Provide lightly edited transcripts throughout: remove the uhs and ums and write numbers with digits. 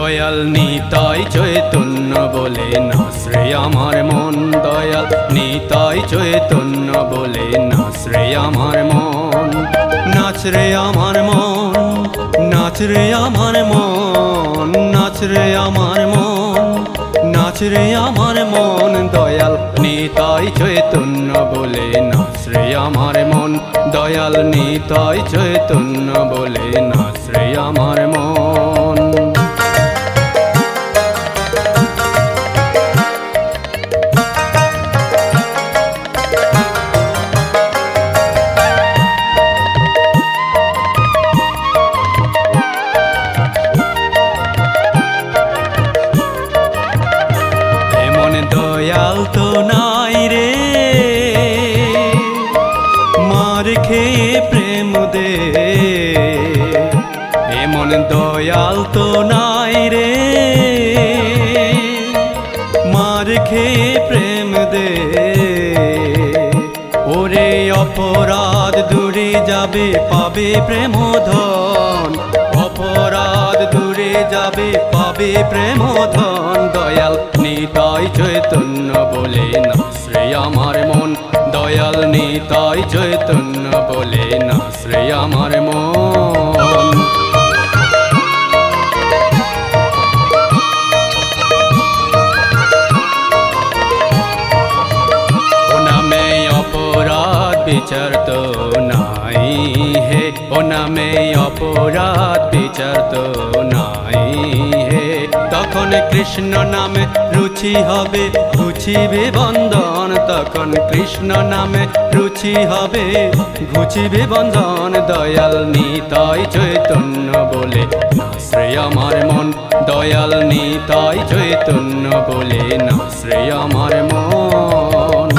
দয়াল নিতাই চৈতন্য বলে নাচ রে আমার মন, দয়াল নিতাই চৈতন্য বলে নাচ রে আমার মন। নাচ রে আমার মন, নাচ রে আমার মন, নাচ রে আমার মন, নাচ রে আমার মন, দয়াল নিতাই চৈতন্য বলে নাচ রে আমার মন, দয়াল নিতাই চৈতন্য বলে নাচ রে আমার মন। দয়াল তো নাই রে মার খেয়ে প্রেম দে, এমন দয়াল তো নাই রে মার খেয়ে প্রেম দে। ওরে অপরাধ দূরে যাবে পাবে প্রেম ধন, অপরাধ দূরে যাবে পাবে প্রেম ধন, দয়াল নিতাই চৈতন্য বলে নাচ রে আমার মন, দয়াল নিতাই চৈতন্য বলে নাচ রে আমার মন। ও নামে অপরাধ বিচার তো নাই হে, ও নামে অপরাধ বিচার তো নাই হে, তখন কৃষ্ণ নামে রুচি হবে ঘুচিবে বন্ধন, তখন কৃষ্ণ নামে রুচি হবে ঘুচিবে বন্ধন, দয়াল নিতাই চৈতন্য বলে নাচ রে আমার মন, দয়াল নিতাই চৈতন্য বলে নাচ রে আমার মন।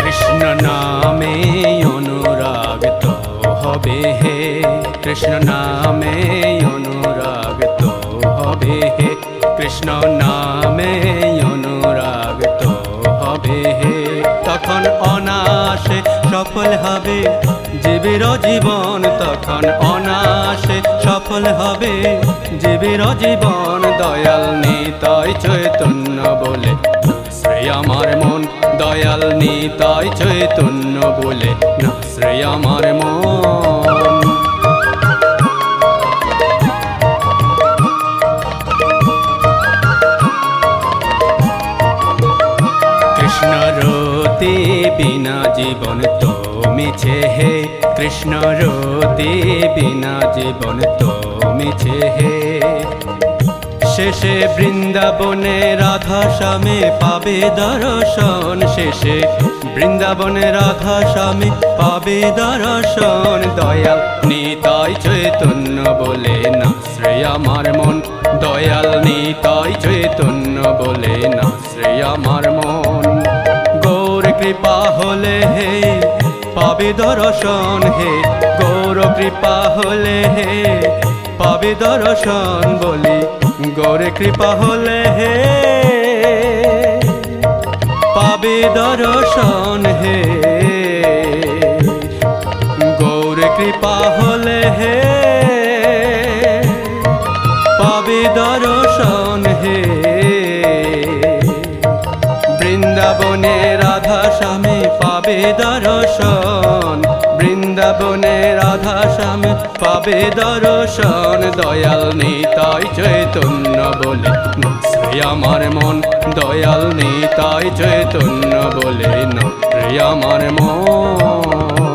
কৃষ্ণ নামে অনুরাগ তো হবে হে, কৃষ্ণ নামে অনুরাগ তো হবে হে, কৃষ্ণ নামে অনুরাগ তো হবে হে, তখন অনায়াসে সফল হবে জীবের জীবন, তখন অনায়াসে সফল হবে জীবের জীবন, দয়াল নিতাই চৈতন্য বলে নাচ রে আমার মন, দয়াল নিতাই চৈতন্য বলে নাচ রে আমার মন। কৃষ্ণ রতি বিনা জীবন তো মিছে হে, কৃষ্ণ রতি বিনা জীবন তো মিছে হে, শেষে বৃন্দাবনে রাধা শ্যামে পাবে দর্শন, শেষে বৃন্দাবনে রাধা শ্যামে পাবে দর্শন, দয়াল নিতাই চৈতন্য বলে নাচ রে আমার মন, দয়াল নিতাই চৈতন্য বলে নাচ রে আমার মন। গৌর কৃপা হলে হে পাবে দর্শন হে, গৌর কৃপা হলে হে পাবে দর্শন বলি, গৌর কৃপা হলে হে পাবে দর্শন হে, গৌর কৃপা হলে হে পাবে দর্শন হে, বৃন্দাবনে রাধা শ্যামে পাবে দর্শন, বৃন্দাবনে রাধা শ্যামে পাবে দর্শন, দয়াল নিতাই চৈতন্য বলে নাচ রে আমার মন, দয়াল নিতাই চৈতন্য বলে নাচ রে আমার মন।